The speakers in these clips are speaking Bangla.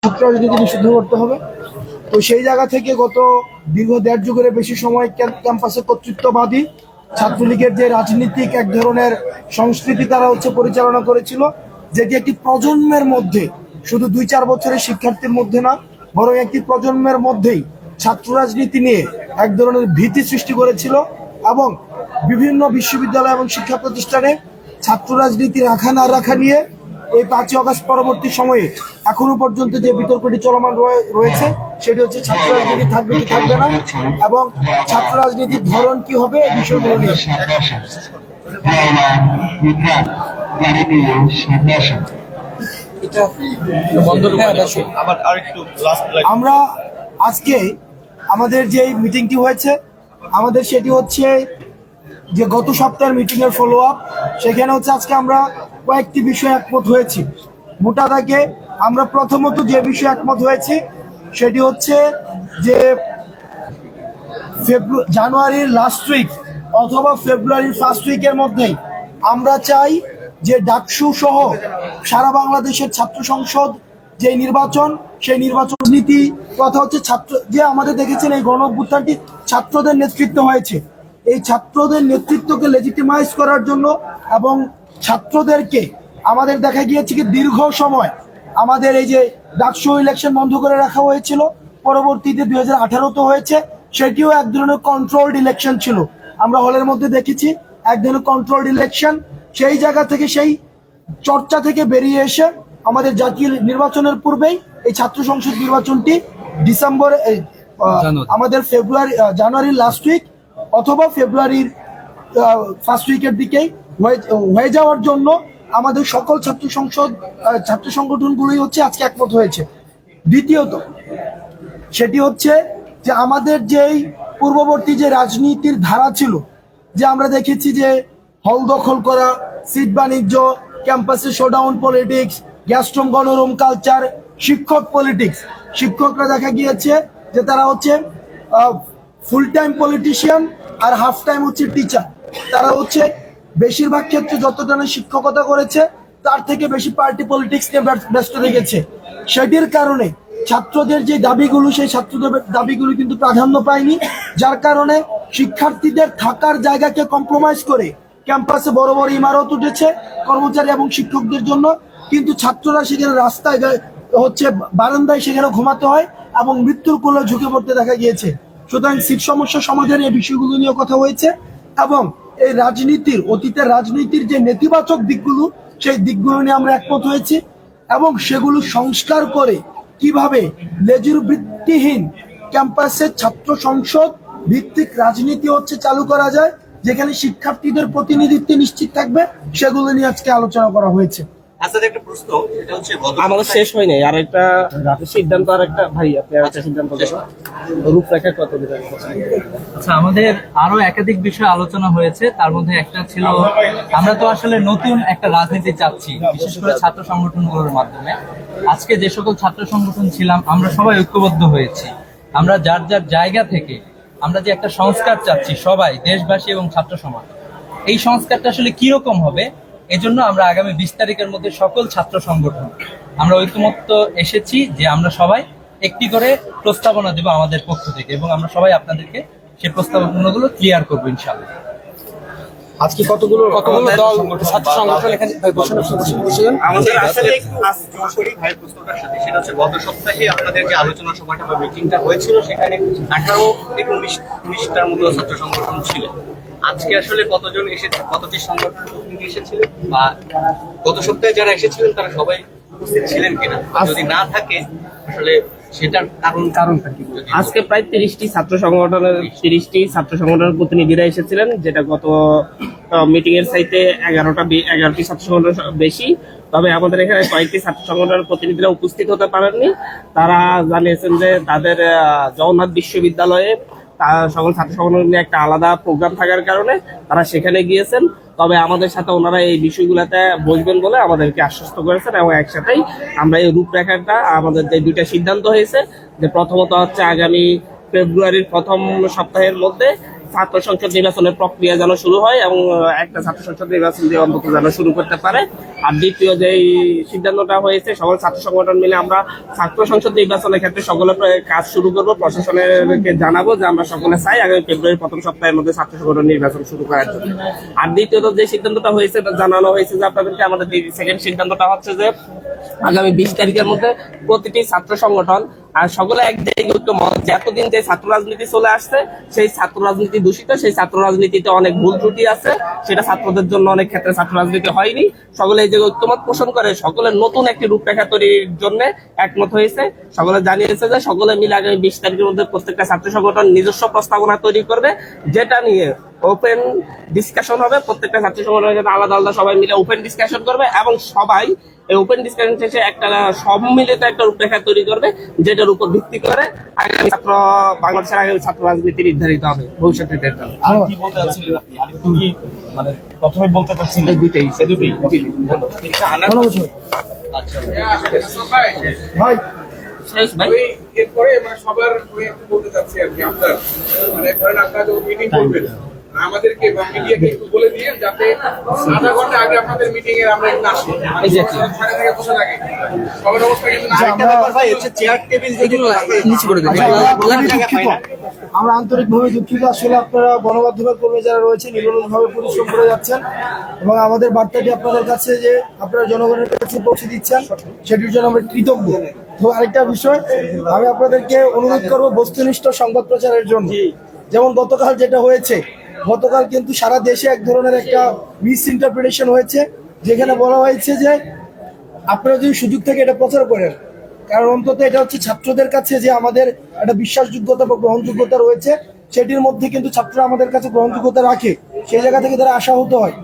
ছাত্র রাজনীতি নিষিদ্ধ করতে হবে। তো সেই জায়গা থেকে গত দীর্ঘ 1.5 যুগের বেশি সময় ক্যাম্পাসে কর্তৃত্ববাদী ছাত্রলীগের যে রাজনীতিক এক ধরনের সংস্কৃতি তারা পরিচালনা করেছিল, যেটি একটি প্রজন্মের মধ্যে, শুধু 2-4 বছরের শিক্ষার্থীর মধ্যে না, বরং একটি প্রজন্মের মধ্যেই ছাত্র রাজনীতি নিয়ে এক ধরনের ভীতি সৃষ্টি করেছিল। এবং বিভিন্ন বিশ্ববিদ্যালয় এবং শিক্ষা প্রতিষ্ঠানে ছাত্র রাজনীতি রাখা না রাখা নিয়ে এই 5ই আগস্ট পরবর্তী সময়ে এখনো পর্যন্ত যে বিতর্কটি চলমান রয়েছে সেটি হচ্ছে ছাত্র রাজনীতি থাকবে কি থাকবে না, এবং ছাত্র রাজনীতির ধরন কি হবে এই বিষয়গুলো নিয়ে। আমরা আজকে আমাদের যে মিটিংটি হয়েছে আমাদের সেটি হচ্ছে যে গত সপ্তাহের মিটিং এর ফলো আপ। সেখানে আজকে আমরা কয়েকটি বিষয়ে একমত হয়েছি। মোটা দাগে আমরা প্রথমত যে বিষয়ে একমত হয়েছি সেটি হচ্ছে যে জানুয়ারির লাস্ট উইক অথবা ফেব্রুয়ারির ফার্স্ট উইকের মধ্যেই আমরা চাই যে ডাকসু সহ সারা বাংলাদেশের ছাত্র সংসদ যে নির্বাচন, সেই নির্বাচন নীতি কথা ছাত্র যে আমাদের দেখেছেন এই গণ অভ্যুত্থানটি ছাত্রদের নেতৃত্ব হয়েছে। এই ছাত্রদের নেতৃত্বকে লেজিটিমাইজ করার জন্য এবং ছাত্রদেরকে আমাদের দেখা গিয়েছে কি দীর্ঘ সময় আমাদের এই যে ডাকসু ইলেকশন বন্ধ করে রাখা হয়েছিল, পরবর্তীতে 2018 হয়েছে, সেটিও এক ধরনের কন্ট্রোলড ইলেকশন ছিল। আমরা হলের মধ্যে দেখেছি এক ধরনের কন্ট্রোলড ইলেকশন। সেই জায়গা থেকে, সেই চর্চা থেকে বেরিয়ে এসে আমাদের জাতীয় নির্বাচনের পূর্বেই এই ছাত্র সংসদ নির্বাচনটি ডিসেম্বরে আমাদের জানুয়ারির লাস্ট উইক অথবা ফেব্রুয়ারির ফার্স্ট উইকের দিকেই হয়ে যাওয়ার জন্য আমাদের সকল ছাত্র সংগঠনগুলোই আজকে একমত হয়েছে। দ্বিতীয়ত সেটি যে আমাদের যেই পূর্ববর্তী যে রাজনীতির ধারা ছিল, যে আমরা দেখেছি যে হল দখল করা, সিট বাণিজ্য, ক্যাম্পাসে শোডাউন পলিটিক্স, গ্যাস্ট্রম গণরুম কালচার, শিক্ষক পলিটিক্স, শিক্ষকরা দেখা গিয়েছে যে তারা ফুল টাইম পলিটিশিয়ান আর হাফ টাইম টিচার। তারা বেশিরভাগ ক্ষেত্রে যতটা না শিক্ষকতা করেছে তার থেকে বেশি পার্টি পলিটিক্স নিয়ে ব্যস্ত রেখেছে। সেটির কারণে ছাত্রদের যে দাবিগুলো, সেই ছাত্রদের দাবিগুলো কিন্তু প্রাধান্য পায়নি, যার কারণে শিক্ষার্থীদের থাকার জায়গাকে কম্প্রোমাইজ করে ক্যাম্পাসে বড় বড় ইমারত উঠেছে কর্মচারী এবং শিক্ষকদের জন্য, কিন্তু ছাত্ররা সেখানে রাস্তায় বারান্দায় সেখানে ঘুমাতে হয় এবং মৃত্যুর কোলে ঝুঁকে পড়তে দেখা গিয়েছে। সুতরাং সিট সমস্যা সমাধানের এই বিষয়গুলো নিয়ে কথা হয়েছে এবং এই অতীতের রাজনীতির যে নেতিবাচক দিকগুলো, সেই দিকগুলো নিয়ে আমরা একমত হয়েছি এবং সেগুলো সংস্কার করে কিভাবে লেজুর ভিত্তিহীন ক্যাম্পাসে ছাত্র সংসদ ভিত্তিক রাজনীতি চালু করা যায়, যেখানে শিক্ষার্থীদের প্রতিনিধিত্ব নিশ্চিত থাকবে, সেগুলো নিয়ে আজকে আলোচনা করা হয়েছে। একটা প্রশ্ন, এটা আমাদের শেষ হয় নাই, আর একটা সিদ্ধান্ত, আর একটা ভাই আপনি আর একটা সিদ্ধান্ত রূপরেখা কত দিবেন? আচ্ছা, আমাদের আরো একাধিক বিষয় আলোচনা হয়েছে। তার মধ্যে একটা ছিল, আমরা তো আসলে নতুন একটা রাজনীতি চাচ্ছি, বিশেষ করে ছাত্র সংগঠনগুলোর মাধ্যমে। আজকে যে সকল ছাত্র সংগঠন ছিলাম আমরা সবাই ঐক্যবদ্ধ হয়েছি। আমরা যার যার জায়গা থেকে আমরা যে একটা সংস্কার চাচ্ছি, সবাই দেশবাসী এবং ছাত্র সমাজ, এই সংস্কারটা আসলে কিরকম হবে, এজন্য আমরা আগামী 20 তারিখের মধ্যে সকল ছাত্র সংগঠন আমরা ঐকমত্য এসেছি যে আমরা সবাই একটি করে প্রস্তাবনা দেব আমাদের পক্ষ থেকে, এবং আমরা সবাই আপনাদেরকে সেই প্রস্তাবনাগুলো ক্লিয়ার করবো ইনশাআল্লাহ। আজকে কতগুলো দল ছাত্র সংগঠন এখানে আমাদের আসলে ভাইয়ের প্রশ্নটার সাথে, সেটা গত সপ্তাহে আপনাদের যে আলোচনা সভাটা বা মিটিংটা হয়েছিল, সেখানে 18 থেকে 19টার মতো ছাত্র সংগঠন ছিল। আজকে আসলে কতজন এসেছে, কতটি সংগঠন প্রতিনিধি এসেছিলেন, বা গত সপ্তাহে যারা এসেছিলেন তারা সবাই উপস্থিত ছিলেন কিনা? যদি না থাকে আসলে সেটার কারণটা কি? আজকে প্রায় 30টি ছাত্র সংগঠনের প্রতিনিধিরা এসেছিলেন, যেটা গত মিটিং এর চাইতে 11টি ছাত্র সংগঠন বেশি। তবে আমাদের এখানে কয়েকটি ছাত্র সংগঠনের প্রতিনিধিরা উপস্থিত হতে পারেননি। তারা জানিয়েছেন যে তাদের জগন্নাথ বিশ্ববিদ্যালয়ে সকল ছাত্র সংগঠন নিয়ে একটা আলাদা প্রোগ্রাম থাকার কারণে তারা সেখানে গিয়েছেন। তবে আমাদের সাথে ওনারা এই বিষয়গুলোতে বসবেন বলে আমাদেরকে আশ্বস্ত করেছেন, এবং একসাথেই আমরা এই রূপরেখাটা, আমাদের যে 2টা সিদ্ধান্ত হয়েছে, যে প্রথমত আগামী ফেব্রুয়ারির প্রথম সপ্তাহের মধ্যে ছাত্র সংসদ নির্বাচনের প্রক্রিয়া যেন শুরু হয় এবং একটা ছাত্র সংসদ নির্বাচন দিয়ে অন্তত যেন শুরু করতে পারে। আর দ্বিতীয় যে সিদ্ধান্তটা হয়েছে, সকল ছাত্র সংগঠন মিলে আমরা ছাত্র সংসদ নির্বাচনের ক্ষেত্রে সকলে কাজ শুরু করবো, প্রশাসনকে জানাবো যে আমরা সকলে চাই আগামী ফেব্রুয়ারির প্রথম সপ্তাহের মধ্যে ছাত্র সংগঠন নির্বাচন শুরু করার জন্য। আর দ্বিতীয়ত যে সিদ্ধান্তটা হয়েছে জানানো হয়েছে যে আপনাদেরকে, আমাদের সেকেন্ড সিদ্ধান্তটা হচ্ছে যে আগামী 20 তারিখের মধ্যে প্রতিটি ছাত্র সংগঠন আর সকলে এক জায়গায় ঐক্যমত যে এতদিন যে ছাত্র রাজনীতি চলে আসছে সেই ছাত্র রাজনীতি দূষিত, সেই ছাত্র রাজনীতিতে অনেক ভুল ত্রুটি আছে, সেটা ছাত্রদের জন্য অনেক ক্ষেত্রে ছাত্র রাজনীতি হয়নি। সকলে এই যে ঐক্যমত পোষণ করে সকলে নতুন একটি রূপরেখা তৈরির জন্য একমত হয়েছে। সকলে জানিয়েছে যে সকলে মিলে আগামী 20 তারিখের মধ্যে প্রত্যেকটা ছাত্র সংগঠন নিজস্ব প্রস্তাবনা তৈরি করবে, যেটা নিয়ে ওপেন ডিসকাশন হবে। প্রত্যেকটা ছাত্র সংগঠনের আলাদা আলাদা সবাই মিলে ওপেন ডিসকাশন করবে এবং সবাই এই ওপেন ডিসকাশন শেষে একটা সম্মিলিত একটা রূপরেখা তৈরি করবে, যেটার উপর ভিত্তি করে আগামী বাংলাদেশের আগামী ছাত্র রাজনীতি নির্ধারিত হবে ভবিষ্যতে। আর কি বলতে চাচ্ছিলেন আপনি? আরেকটু কি মানে প্রথমে বলতে চাচ্ছিলেন? দুইটাই ভাই শেষ ভাই। এরপরে মানে সবার হয়ে একটু বলতে চাচ্ছি আর কি, আপনার মানে ধরেন আপনারা যখন মিটিং করবেন আমাদেরকে বা মিডিয়াকে একটু বলে দিয়ে, যাতে আধা ঘন্টা আগে আপনাদের মিটিং এর আমরা একটু আসি, মানে সাড়ে থেকে বসে লাগে সবার অবস্থা কিন্তু না। আরেকটা ব্যাপার ভাই হচ্ছে চেয়ার টেবিল যেগুলো নিচে করে দেবেন, আমরা আন্তরিকভাবে দুঃখিত। আসলে আপনারা গণমাধ্যমের কর্মী যারা রয়েছে নিরলসভাবে পরিশ্রম করে যাচ্ছেন এবং আমাদের বার্তাটি আপনাদের কাছে যে আপনারা জনগণের কাছে পৌঁছে দিচ্ছেন সেটির জন্য আমরা কৃতজ্ঞ। তো আরেকটা বিষয় আমি আপনাদেরকে অনুরোধ করবো বস্তুনিষ্ঠ সংবাদ প্রচারের জন্য। যেমন গতকাল যেটা হয়েছে, গতকাল কিন্তু সারা দেশে এক ধরনের একটা মিস ইন্টারপ্রিটেশন হয়েছে, যেখানে বলা হয়েছে যে আপনারা যদি সুযোগ থেকে এটা প্রচার করেন, কারণ অন্তত এটা হচ্ছে ছাত্রদের কাছে যে আমাদের একটা বিশ্বাসযোগ্যতা বা গ্রহণযোগ্যতা রয়েছে, সেটির মধ্যে কিন্তু ছাত্ররা আমাদের কাছে গ্রহণযোগ্যতা রাখে, সেই জায়গা থেকে তারা আশাহত হয়।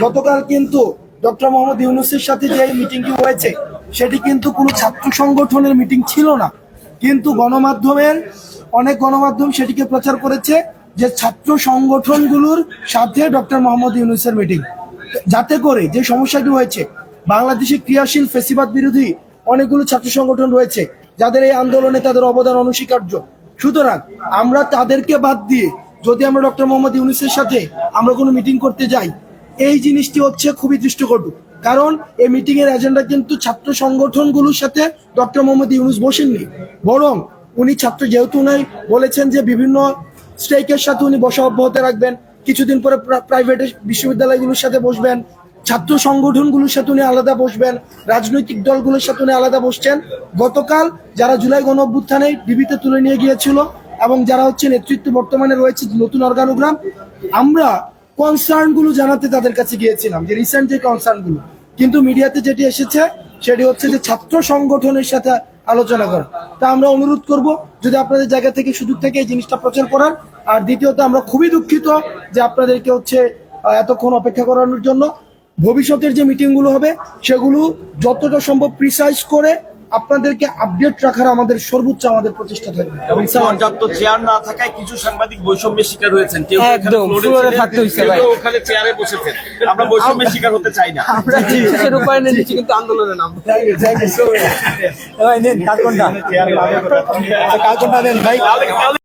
গতকাল কিন্তু ডক্টর মোহাম্মদ ইউনূসের সাথে যে মিটিংটি হয়েছে সেটি কিন্তু কোনো ছাত্র সংগঠনের মিটিং ছিল না, কিন্তু অনেক গণমাধ্যম সেটিকে প্রচার করেছে যে ছাত্র সংগঠনগুলোর সাথে ডক্টর মোহাম্মদ ইউনূসের মিটিং, যাতে করে যে সমস্যাটি হয়েছে, বাংলাদেশে ক্রিয়াশীল ফ্যাসিবাদ বিরোধী অনেকগুলো ছাত্র সংগঠন রয়েছে যাদের এই আন্দোলনে তাদের অবদান অনস্বীকার্য। সুতরাং আমরা তাদেরকে বাদ দিয়ে যদি আমরা ডক্টর মোহাম্মদ ইউনূসের সাথে আমরা কোনো মিটিং করতে যাই, এই জিনিসটি হচ্ছে খুবই দৃষ্টিকটু। কারণ এই মিটিং এর এজেন্ডা কিন্তু ছাত্র সংগঠনগুলোর সাথে ডক্টর মোহাম্মদ ইউনূস বসেননি, বরং উনি যেহেতু উনি বলেছেন যে বিভিন্ন স্ট্রাইকের সাথে উনি বসা অব্যাহত রাখবেন, কিছুদিন পরে প্রাইভেট বিশ্ববিদ্যালয়গুলোর সাথে বসবেন, ছাত্র সংগঠনগুলোর সাথে উনি আলাদা বসবেন, রাজনৈতিক দলগুলোর সাথে উনি আলাদা বসছেন। গতকাল যারা জুলাই গণঅভ্যুত্থানে ডিবিতে তুলে নিয়ে গিয়েছিল এবং যারা হচ্ছে নেতৃত্ব বর্তমানে রয়েছে নতুন অর্গানোগ্রাম, আমরা কনসার্ন গুলো জানাতে তাদের কাছে গিয়েছিলাম, যে রিসেন্ট যে কনসার্ন গুলো, কিন্তু মিডিয়াতে যেটি এসেছে সেটি হচ্ছে যে ছাত্র সংগঠনের সাথে আলোচনা করা। তা আমরা অনুরোধ করব যদি আপনাদের জায়গা থেকে সুযোগ থেকে এই জিনিসটা প্রচার করার। আর দ্বিতীয়ত আমরা খুবই দুঃখিত যে আপনাদেরকে হচ্ছে এতক্ষণ অপেক্ষা করানোর জন্য। ভবিষ্যতের যে মিটিং গুলো হবে সেগুলো যতটা সম্ভব প্রিসাইজ করে আপনাদেরকে আপডেট রাখার আমাদের সর্বোচ্চ আমাদের প্রচেষ্টা থাকবে। এবং পর্যাপ্ত চেয়ার না থাকায় কিছু সাংবাদিক বৈষম্যের শিকার হয়েছেন, কেউ একদম ফ্লোরে থাকতে হয়েছে ভাই, কেউ ওখানে চেয়ারে বসেছেন। আমরা বৈষম্যের শিকার হতে চাই না। আমরা বিশেষের উপায় নিচ্ছি কিন্তু আন্দোলনে নাম থ্যাংক ইউ সো মাচ। চেয়ার কালকন্ডা দেন ভাই।